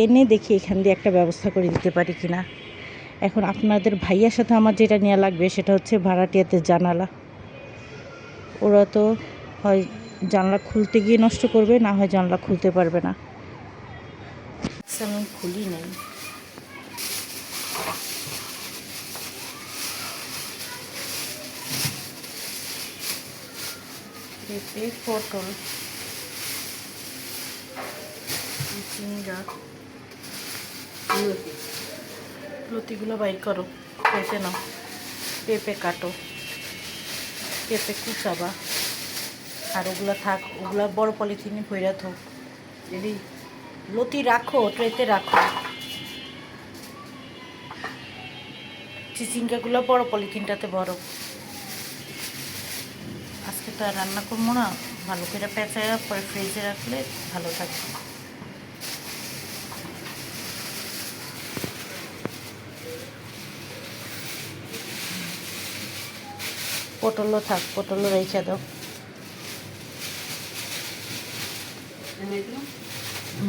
এনে দেখি এখান দিয়ে একটা ব্যবস্থা করে দিতে পারি কিনা। এখন আপনাদের ভাইয়ার সাথে আমার যেটা নেওয়া লাগবে সেটা হচ্ছে ভাড়াটিয়াতে জানালা। ওরা তো হয় জানলা খুলতে গিয়ে নষ্ট করবে, না হয় জানলা খুলতে পারবে না। আমি খুলি নাই। পেঁপে, পটল, চিংড়া, লতিগুলো বাইর করো, কেটে নাও। পেঁপে কাটো, পেঁপে কুচাবা, আর ওগুলো থাক, ওগুলো বড় পলিথিনে ভইরা থাক। যদি লতি রাখো ট্রেতে রাখো, চিচিঙ্গাগুলো বড় পলিথিনটাতে বড়। আজকে তো আর রান্না করবো না, ভালো করে পেঁচায় পরে ফ্রিজে রাখলে ভালো থাকবে। পটলও থাক, পটলও রেখে দাও।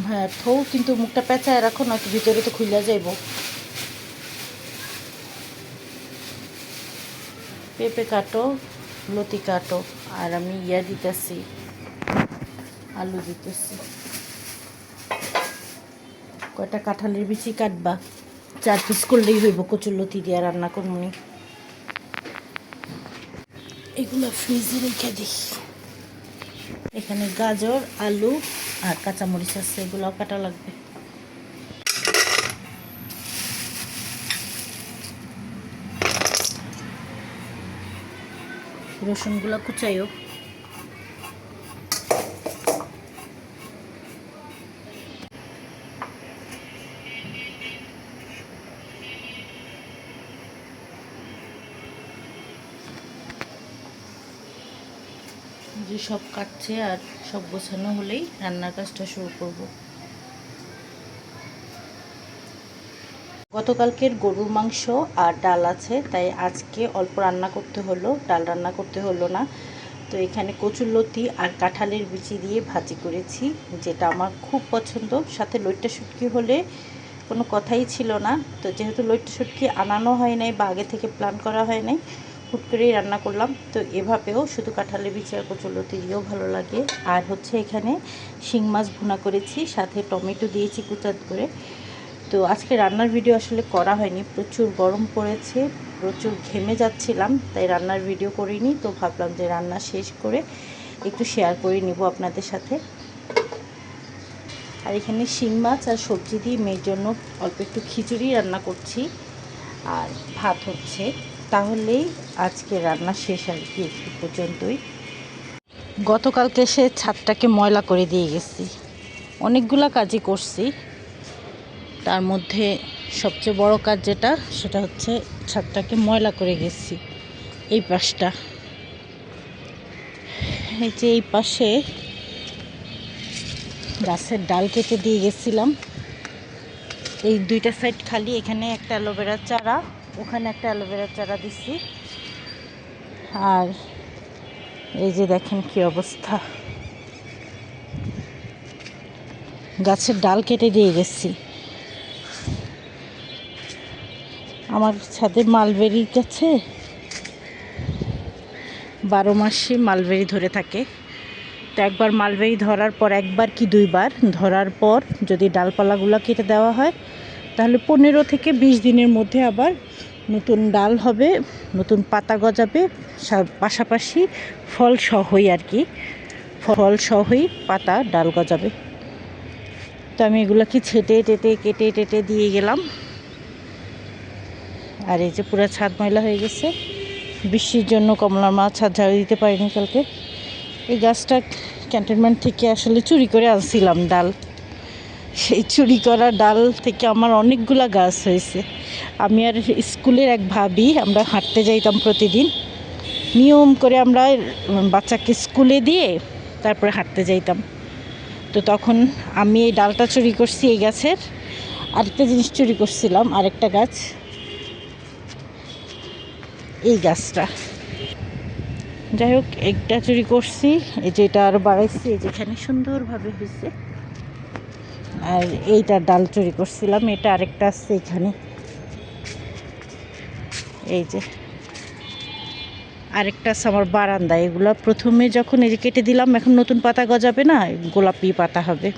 হ্যাঁ থৌ, কিন্তু মুখটা পেঁচায় রাখো, নয়তো ভিতরে তো খুলে যাইব। পেঁপে কাটো, লতি কাটো, আর আমি দিতেছি, আলু দিতেছি। কয়টা কাঁঠালের বিচি কাটবা, 4 পিস করলেই হইব, কচুর লতি দিয়ে রান্না করবনি। এগুলো ফ্রিজে রেখে দিই। এখানে গাজর, আলু আর কাঁচামরিচ আছে, এগুলোও কাটা লাগবে। রসুনগুলো কুচাইও। যে সব কাটছে আর সব গোছানো হলেই রান্নার কাজটা শুরু করব। গতকালকের গরুর মাংস আর ডাল আছে, তাই আজকে অল্প রান্না করতে হলো, ডাল রান্না করতে হলো না। তো এখানে কচুরলতি আর কাঁঠালের বিচি দিয়ে ভাজি করেছি, যেটা আমার খুব পছন্দ। সাথে লইট্টা শুটকি হলে কোনো কথাই ছিল না। তো যেহেতু লইট্টা শুটকি আনানো হয় নাই বা আগে থেকে প্ল্যান করা হয় নাই, হুট করেই রান্না করলাম। তো এভাবেও শুধু কাঁঠালের বিচি আর কচুরলতি দিয়েও ভালো লাগে। আর হচ্ছে এখানে শিং মাছ ভুনা করেছি, সাথে টমেটো দিয়েছি কুচাত করে। তো আজকে রান্নার ভিডিও আসলে করা হয়নি, প্রচুর গরম পড়েছে, প্রচুর ঘেমে যাচ্ছিলাম, তাই রান্নার ভিডিও করিনি। তো ভাবলাম যে রান্না শেষ করে একটু শেয়ার করে নিব আপনাদের সাথে। আর এখানে শিং মাছ আর সবজি দিয়ে মেয়ের জন্য অল্প একটু খিচুড়ি রান্না করছি, আর ভাত হচ্ছে। তাহলেই আজকে রান্না শেষ আর কি, একটু পর্যন্তই। গতকালকে সে ছাদটাকে ময়লা করে দিয়ে গেছি, অনেকগুলা কাজই করছি। তার মধ্যে সবচেয়ে বড় কাজ যেটা, সেটা হচ্ছে ছাদটাকে ময়লা করে গেছি। এই পাশটা, এই যে এই পাশে গাছের ডাল কেটে দিয়ে গেছিলাম। এই দুইটা সাইড খালি, এখানে একটা অ্যালোভেরার চারা, ওখানে একটা অ্যালোভেরার চারা দিছি। আর এই যে দেখেন কি অবস্থা, গাছের ডাল কেটে দিয়ে গেছি। আমার ছাদে মালবেরি গাছে 12 মাসই মালবেরি ধরে থাকে। তো একবার মালবেরি ধরার পর, একবার কি দুইবার ধরার পর যদি ডালপালাগুলো কেটে দেওয়া হয়, তাহলে 15 থেকে 20 দিনের মধ্যে আবার নতুন ডাল হবে, নতুন পাতা গজাবে, পাশাপাশি ফল সহই আর কি, ফল সহই পাতা ডাল গজাবে। তো আমি এগুলোকে ছেটে টেটে কেটে টেটে দিয়ে গেলাম। আর এই যে পুরো ছাদ ময়লা হয়ে গেছে, বৃষ্টির জন্য কমলার মাছ ছাদ ঝাড়ু দিতে পারিনি কালকে। এই গাছটা ক্যান্টনমেন্ট থেকে আসলে চুরি করে আনছিলাম ডাল, সেই চুরি করা ডাল থেকে আমার অনেকগুলা গাছ হয়েছে। আমি আর স্কুলের এক ভাবি, আমরা হাঁটতে যাইতাম প্রতিদিন, নিয়ম করে আমরা বাচ্চাকে স্কুলে দিয়ে তারপরে হাঁটতে যাইতাম। তো তখন আমি এই ডালটা চুরি করছি এই গাছের, আরেকটা জিনিস চুরি করছিলাম, আরেকটা গাছ, এই গাছটা। যাই হোক, একটা চুরি করছি, এই যে এটা আরও বাড়াইছি, এই যেখানে সুন্দরভাবে হয়েছে। আর এইটা ডাল চুরি করছিলাম, এটা আরেকটা আছে এখানে, এই যে আরেকটা আছে আমার বারান্দায়। এগুলো প্রথমে যখন এই যে কেটে দিলাম, এখন নতুন পাতা গজাবে না, গোলাপি পাতা হবে,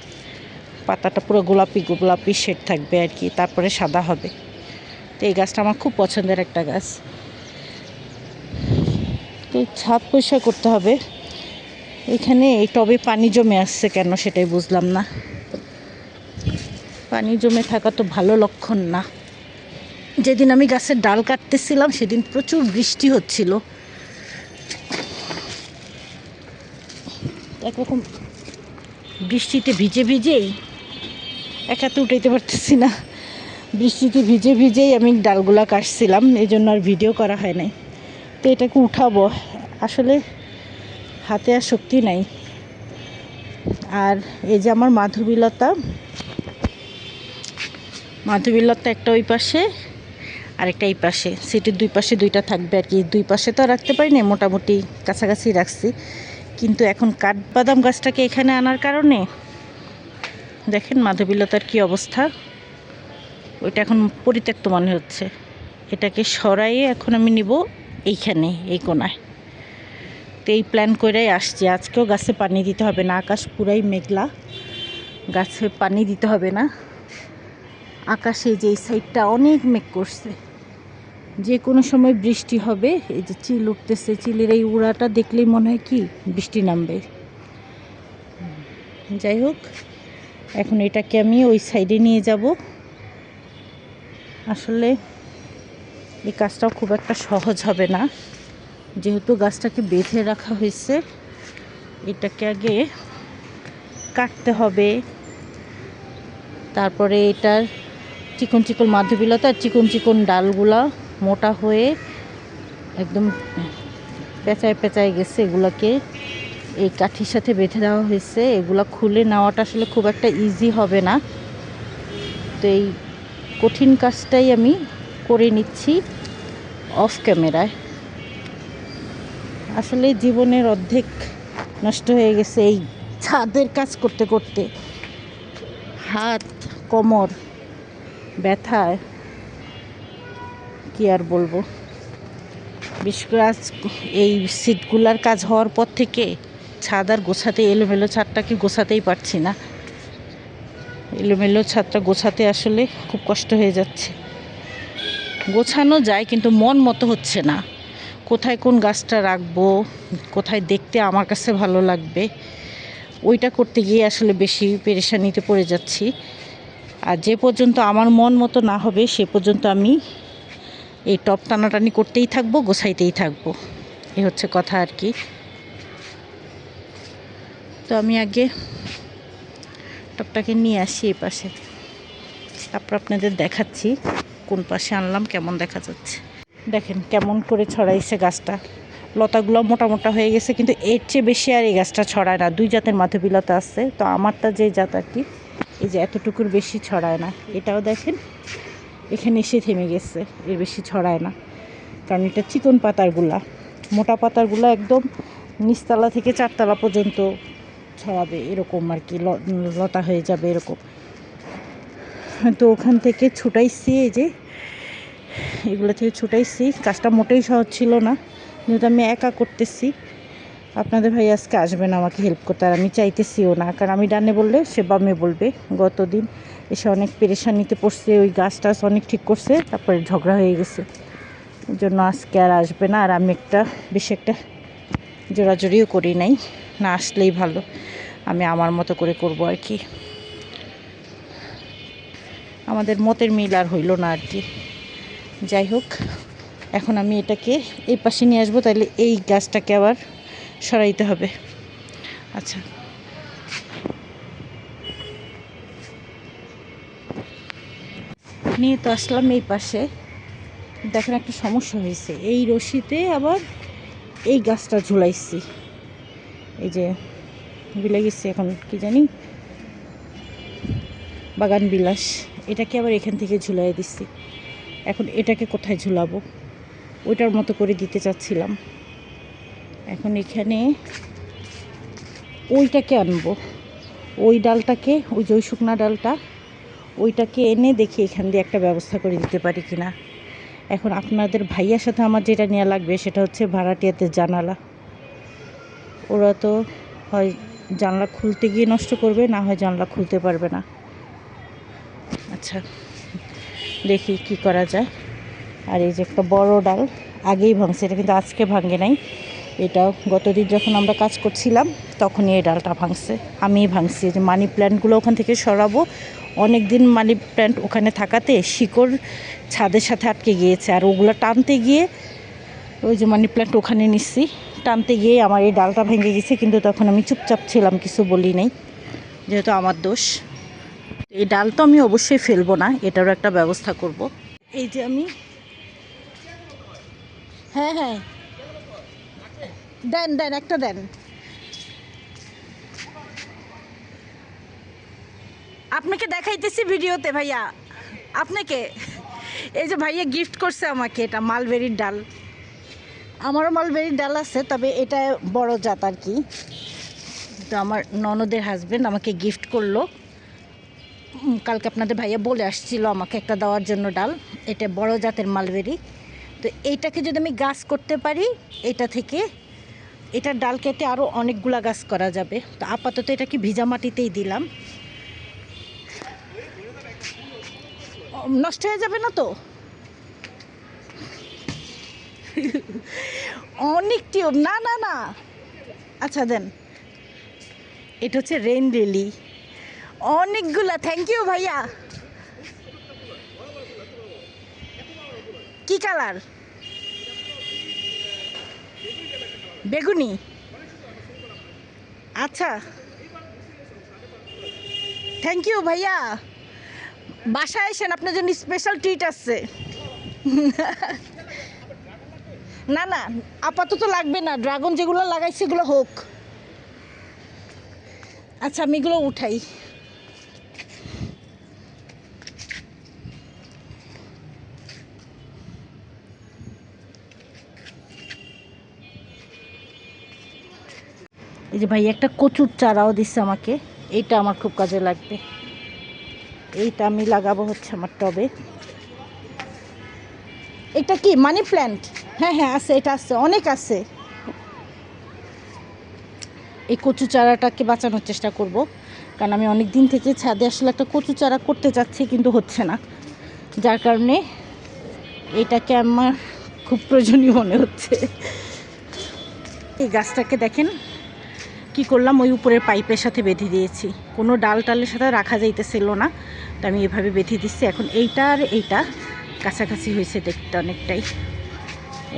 পাতাটা পুরো গোলাপি গোলাপি শেড থাকবে আর কি, তারপরে সাদা হবে। তো এই গাছটা আমার খুব পছন্দের একটা গাছ। তো ছাদ পরিষ্কার করতে হবে। এখানে এই টবে পানি জমে আসছে কেন সেটাই বুঝলাম না। পানি জমে থাকা তো ভালো লক্ষণ না। যেদিন আমি গাছের ডাল কাটতেছিলাম সেদিন প্রচুর বৃষ্টি হচ্ছিল, একরকম বৃষ্টিতে ভিজে ভিজেই এক হাতে উঠাইতে পারতেছি না, বৃষ্টিতে ভিজে ভিজেই আমি ডালগুলা কাটছিলাম, এই জন্য আর ভিডিও করা হয় নাই। তো এটাকে উঠাবো, আসলে হাতে আর শক্তি নাই। আর এই যে আমার মাধবীলতা একটা ওই পাশে আরেকটা এই পাশে, সিটের দুই পাশে দুইটা থাকবে আর কি। দুই পাশে তো রাখতে পারি না, মোটামুটি কাছাকাছি রাখছি, কিন্তু এখন কাঠবাদাম গাছটাকে এখানে আনার কারণে দেখেন মাধবীলতার কি অবস্থা। ওইটা এখন পরিত্যক্ত মনে হচ্ছে, এটাকে সরাইয়ে এখন আমি নিব এইখানে, এই কোনায়। তো এই প্ল্যান করেই আসছি। আজকেও গাছে পানি দিতে হবে না, আকাশ পুরাই মেঘলা, গাছে পানি দিতে হবে না। আকাশে যে এই সাইডটা অনেক মেঘ করছে, যে কোনো সময় বৃষ্টি হবে। এই যে চিল উঠতেছে, চিলের এই উড়াটা দেখলেই মনে হয় কি বৃষ্টি নামবে। যাই হোক, এখন এটাকে আমি ওই সাইডে নিয়ে যাব। আসলে এই কাজটাও খুব একটা সহজ হবে না, যেহেতু গাছটাকে বেঁধে রাখা হয়েছে। এটাকে আগে কাটতে হবে, তারপরে এটার চিকন চিকন মাধবীলতা, চিকন চিকন ডালগুলা মোটা হয়ে একদম পেঁচায় পেঁচায় গেছে, এগুলাকে এই কাঠির সাথে বেঁধে দেওয়া হয়েছে। এগুলা খুলে নেওয়াটা আসলে খুব একটা ইজি হবে না। তো এই কঠিন কাজটাই আমি করে নিচ্ছি অফ ক্যামেরায়। আসলে জীবনের অর্ধেক নষ্ট হয়ে গেছে এই ছাদের কাজ করতে করতে, হাত কোমর ব্যথায় কি আর বলবো। বিশেষ করে আজ এই সিটগুলার কাজ হওয়ার পর থেকে ছাদ আর গোছাতে, এলোমেলো ছাদটাকে গোছাতেই পারছি না। এলোমেলো ছাদটা গোছাতে আসলে খুব কষ্ট হয়ে যাচ্ছে। গোছানো যায় কিন্তু মন মতো হচ্ছে না, কোথায় কোন গাছটা রাখবো, কোথায় দেখতে আমার কাছে ভালো লাগবে, ওইটা করতে গিয়ে আসলে বেশি পেরেশানিতে পড়ে যাচ্ছি। আর যে পর্যন্ত আমার মন মতো না হবে সে পর্যন্ত আমি এই টপ টানাটানি করতেই থাকবো, গোছাইতেই থাকবো, এই হচ্ছে কথা আর কি। তো আমি আগে টপটাকে নিয়ে আসি এই পাশে, তারপর আপনাদের দেখাচ্ছি কোন পাশে আনলাম, কেমন দেখা যাচ্ছে। দেখেন কেমন করে ছড়াইছে গাছটা, লতাগুলো মোটা মোটা হয়ে গেছে, কিন্তু এর চেয়ে বেশি আর এই গাছটা ছড়ায় না। দুই জাতের মাধবীলতা আছে, তো আমারটা যে জাত আর কি, এই যে এতটুকুর বেশি ছড়ায় না। এটাও দেখেন এখানে এসে থেমে গেছে, এর বেশি ছড়ায় না, কারণ এটা চিকন পাতারগুলা। মোটা পাতারগুলা একদম নিচতলা থেকে চারতলা পর্যন্ত ছড়াবে, এরকম আর কি, লতা হয়ে যাবে এরকম। তো ওখান থেকে ছুটাইছি, এই যে এগুলো থেকে ছুটাইছি। কাজটা মোটেই সহজ ছিল না, যেহেতু আমি একা করতেছি। আপনাদের ভাই আজকে আসবে না আমাকে হেল্প করতে, আর আমি চাইতেছিও না, কারণ আমি ডানে বললে সে বামে বলবে। গতদিন এসে অনেক পেরেশানিতে পড়ছে, ওই গাছ টাছ অনেক ঠিক করছে, তারপরে ঝগড়া হয়ে গেছে, ওই জন্য আজকে আর আসবে না। আর আমি বেশি একটা জোরাজোরিও করি নাই, না আসলেই ভালো, আমি আমার মতো করে করব আর কি। আমাদের মতের মিল আর হইল না আর কি। যাই হোক, এখন আমি এটাকে এই পাশে নিয়ে আসবো, তাহলে এই গাছটাকে আবার সরাইতে হবে। আচ্ছা, নিয়ে তো আসলাম এই পাশে। দেখেন একটা সমস্যা হয়েছে, এই রশিতে আবার এই গাছটা ঝুলাইছি, এই যে ভুলে গেছি এখন কি জানি, বাগান বিলাস, এটাকে আবার এখান থেকে ঝুলাই দিচ্ছি। এখন এটাকে কোথায় ঝুলাবো, ওইটার মতো করে দিতে চাচ্ছিলাম। এখন এখানে ওইটাকে আনবো, ওই ডালটাকে, ওই যে ওই শুকনা ডালটা ওইটাকে এনে দেখি এখান দিয়ে একটা ব্যবস্থা করে দিতে পারি কিনা। এখন আপনাদের ভাইয়ার সাথে আমার যেটা নেওয়া লাগবে সেটা হচ্ছে ভাড়াটিয়াতে জানালা। ওরা তো হয় জানলা খুলতে গিয়ে নষ্ট করবে, না হয় জানলা খুলতে পারবে না। আচ্ছা, দেখি কি করা যায়। আর এই যে একটা বড় ডাল আগেই ভাঙছে, এটা কিন্তু আজকে ভাঙে নাই, এটা গতদিন যখন আমরা কাজ করছিলাম তখনই এই ডালটা ভাঙছে, আমিই ভাঙছি। যে মানি প্ল্যান্টগুলো ওখান থেকে সরাবো, অনেক দিন মানি প্ল্যান্ট ওখানে থাকাতে শিকড় ছাদের সাথে আটকে গিয়েছে, আর ওগুলো টানতে গিয়ে ওই যে মানি প্ল্যান্ট ওখানে নিচ্ছি, টানতে গিয়ে আমার এই ডালটা ভেঙে গেছে। কিন্তু তখন আমি চুপচাপ ছিলাম, কিছু বলি নাই, যেহেতু আমার দোষ। এই ডাল তো আমি অবশ্যই ফেলবো না, এটারও একটা ব্যবস্থা করব। এই যে আমি, হ্যাঁ হ্যাঁ দেন দেন, একটা দেন। আপনাকে দেখাইতেছি ভিডিওতে ভাইয়া, আপনাকে। এই যে ভাইয়া গিফট করছে আমাকে, এটা মালবেরির ডাল। আমারও মালবেরির ডাল আছে, তবে এটা বড় জাত আর কি। তো আমার ননদের হাজবেন্ড আমাকে গিফট করলো কালকে। আপনাদের ভাইয়া বলে আসছিল আমাকে একটা দেওয়ার জন্য ডাল। এটা বড় জাতের মালবেরি। তো এইটাকে যদি আমি গাছ করতে পারি, এটা থেকে এটার ডাল কেটে আরও অনেকগুলা গাছ করা যাবে। তো আপাতত এটাকে ভিজা মাটিতেই দিলাম। নষ্ট হয়ে যাবে না তো? অনেক টিউব, না না না। আচ্ছা দেন, এটা হচ্ছে রেইন লিলি, অনেকগুলা। থ্যাংক ইউ ভাইয়া। কি কালার? বেগুনি। আচ্ছা, থ্যাংক ইউ ভাইয়া। বাসায় এসেন, আপনার জন্য স্পেশাল ট্রিট আছে। না না, আপাতত লাগবে না, ড্রাগন যেগুলো লাগাই সেগুলো হোক। আচ্ছা, আমি এগুলো উঠাই। এই যে ভাই একটা কচুর চারাও দিচ্ছে আমাকে, এইটা আমার খুব কাজে লাগবে। এইটা আমি লাগাবো হচ্ছে আমার টবে। এটা কি মানি প্ল্যান্ট? হ্যাঁ হ্যাঁ আছে, এটা আছে, অনেক আছে। এই কচু চারাটাকে বাঁচানোর চেষ্টা করব, কারণ আমি অনেক দিন থেকে ছাদে আসলে একটা কচু চারা করতে চাচ্ছি, কিন্তু হচ্ছে না। যার কারণে এটাকে আমার খুব প্রয়োজনীয় মনে হচ্ছে। এই গাছটাকে দেখেন কি করলাম, ওই উপরের পাইপের সাথে বেঁধে দিয়েছি। কোনো ডাল টালের সাথে রাখা যাইতেছিল না, তো আমি এভাবে বেঁধে দিচ্ছি। এখন এইটা আর এইটা কাছাকাছি হয়েছে দেখতে অনেকটাই।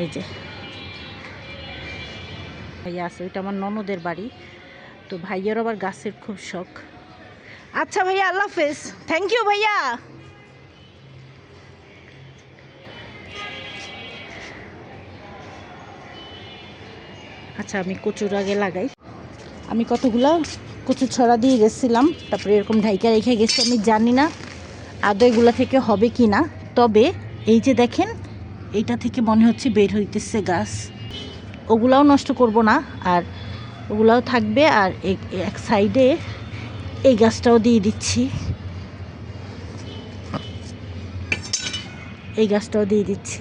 এই যে ভাইয়া আছে, ওইটা আমার ননদের বাড়ি। তো ভাইয়ার আবার গাছের খুব শখ। আচ্ছা ভাইয়া, আল্লাহ হাফেজ। থ্যাংক ইউ ভাইয়া। আচ্ছা, আমি কচুর আগে লাগাই। আমি কতগুলো কচু ছড়া দিয়ে গেছিলাম, তারপরে এরকম ঢাইকা রেখে গেছি। আমি জানি না আদৌ এগুলো থেকে হবে কি না, তবে এই যে দেখেন, এইটা থেকে মনে হচ্ছে বের হইতেছে গাছ। ওগুলাও নষ্ট করব না, আর ওগুলাও থাকবে। আর এক সাইডে এই গাছটাও দিয়ে দিচ্ছি, এই গাছটাও দিয়ে দিচ্ছি।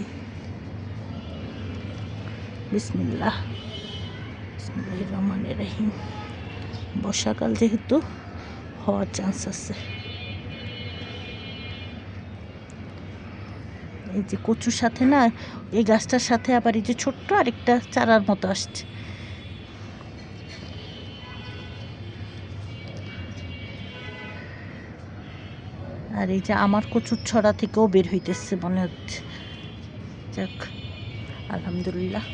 বিসমিল্লাহ, বিসমিল্লাহির রহমানির রহিম। বর্ষাকাল যেহেতু হওয়ার চান্স আছে। এই যে কচুর সাথে না, এই গাছটার সাথে আবার এই যে ছোট্ট আরেকটা চারার মতো আসছে। আর এই যে আমার কচুর ছড়া থেকেও বের হইতেছে মনে হচ্ছে। যাক, আলহামদুলিল্লাহ।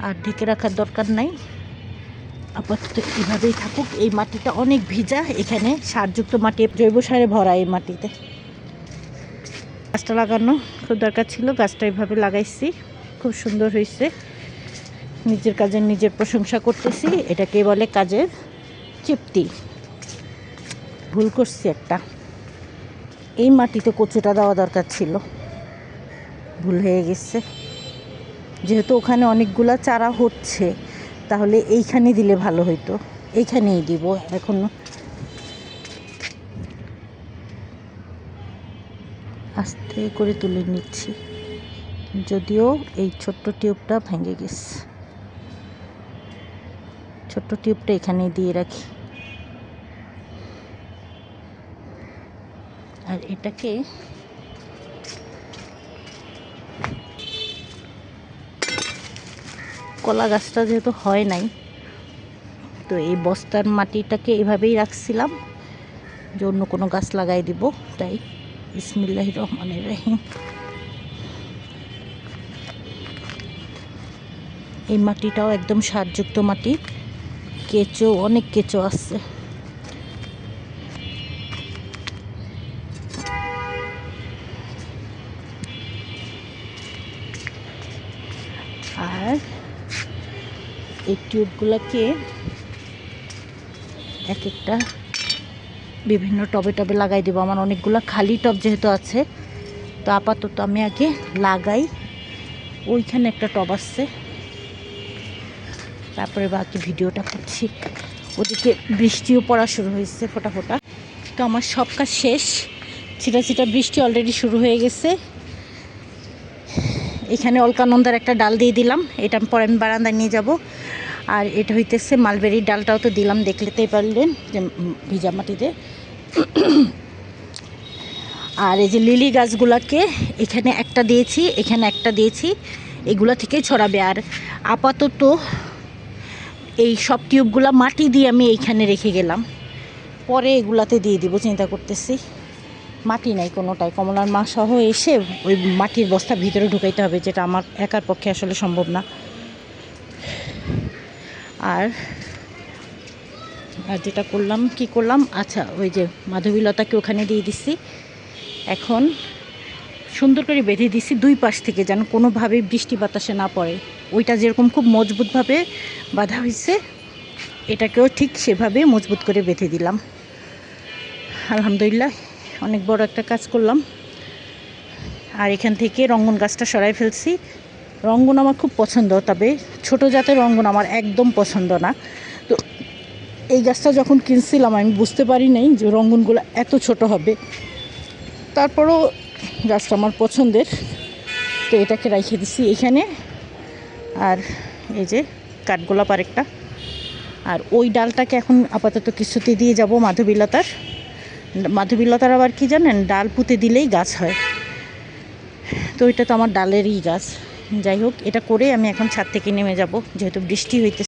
আর ঢেকে রাখার দরকার নাই, আপাতত এভাবেই থাকুক। এই মাটিটা অনেক ভিজা, এখানে সারযুক্ত মাটি, জৈব সারে ভরা এই মাটিতে। গাছটা লাগানো খুব দরকার ছিল, গাছটা এভাবে লাগাইছি, খুব সুন্দর হয়েছে। নিজের কাজের নিজের প্রশংসা করতেছি, এটাকে বলে কাজের তৃপ্তি। ভুল করছি একটা, এই মাটিতে কচুটা দেওয়া দরকার ছিল, ভুল হয়ে গেছে। যেহেতু ওখানে অনেকগুলা চারা হচ্ছে, তাহলে এইখানে দিলে ভালো হইতো, এইখানেই দিব। এখন আস্তে করে তুলে নিচ্ছি, যদিও এই ছোট্ট টিউবটা ভেঙে গেছে। ছোট্ট টিউবটা এখানে দিয়ে রাখি। আর এটাকে কলা গাছটা যেহেতু হয় নাই, তো এই বস্তার মাটিটাকে এভাবেই রাখছিলাম যে অন্য কোনো গাছ লাগাই দিব, তাই বিসমিল্লাহির রহমানির রহিম। এই মাটিটাও একদম সারযুক্ত মাটি, কেঁচো, অনেক কেঁচো আছে। আর এই টিউবগুলোকে এক একটা বিভিন্ন টবে টবে লাগাই দেবো। আমার অনেকগুলো খালি টব যেহেতু আছে, তো আপাতত আমি আগে লাগাই। ওইখানে একটা টব আসছে, তারপরে বাকি ভিডিওটা করছি। ওদিকে বৃষ্টিও পড়া শুরু হয়েছে ফোটা ফোটা। তো আমার সব কাজ শেষ, ছিটা ছিটা বৃষ্টি অলরেডি শুরু হয়ে গেছে। এখানে অলকানন্দার একটা ডাল দিয়ে দিলাম, এটা পরে আমি বারান্দায় নিয়ে যাব। আর এটা হইতেছে মালবেরির ডালটাও তো দিলাম, দেখলেতেই পারলেন যে ভিজা মাটিতে। আর এই যে লিলি গাছগুলোকে এখানে একটা দিয়েছি, এখানে একটা দিয়েছি, এগুলা থেকেই ছড়াবে। আর আপাতত এই সব টিউবগুলো মাটি দিয়ে আমি এইখানে রেখে গেলাম, পরে এগুলাতে দিয়ে দিব চিন্তা করতেছি। মাটি নাই কোনোটাই, কমলার মা সহ এসে ওই মাটির বস্তা ভিতরে ঢুকাইতে হবে, যেটা আমার একার পক্ষে আসলে সম্ভব না। আর যেটা করলাম, কি করলাম, আচ্ছা ওই যে মাধবীলতাকে ওখানে দিয়ে দিচ্ছি। এখন সুন্দর করে বেঁধে দিছি দুই পাশ থেকে, যেন কোনোভাবেই বৃষ্টি বাতাসে না পড়ে। ওইটা যেরকম খুব মজবুতভাবে বাঁধা হয়েছে, এটাকেও ঠিক সেভাবে মজবুত করে বেঁধে দিলাম। আলহামদুলিল্লাহ, অনেক বড় একটা কাজ করলাম। আর এখান থেকে রঙ্গন গাছটা সরাই ফেলছি। রঙ্গন আমার খুব পছন্দ, তবে ছোট জাতের রঙ্গন আমার একদম পছন্দ না। তো এই গাছটা যখন কিনছিলাম আমি বুঝতে পারি নাই যে রঙ্গনগুলো এত ছোট হবে। তারপরও গাছটা আমার পছন্দের, তো এটাকে রেখে দিছি এখানে। আর এই যে কাঠগোলাপ আরেকটা। আর ওই ডালটাকে এখন আপাতত কিছুতে দিয়ে যাব মাধবীলতার। মাধবীলতার আবার কি জানেন, ডাল পুঁতে দিলেই গাছ হয়, তো ওইটা তো আমার ডালেরই গাছ। যাই হোক, এটা করে আমি এখন ছাদ থেকে নেমে যাব, যেহেতু বৃষ্টি হইতে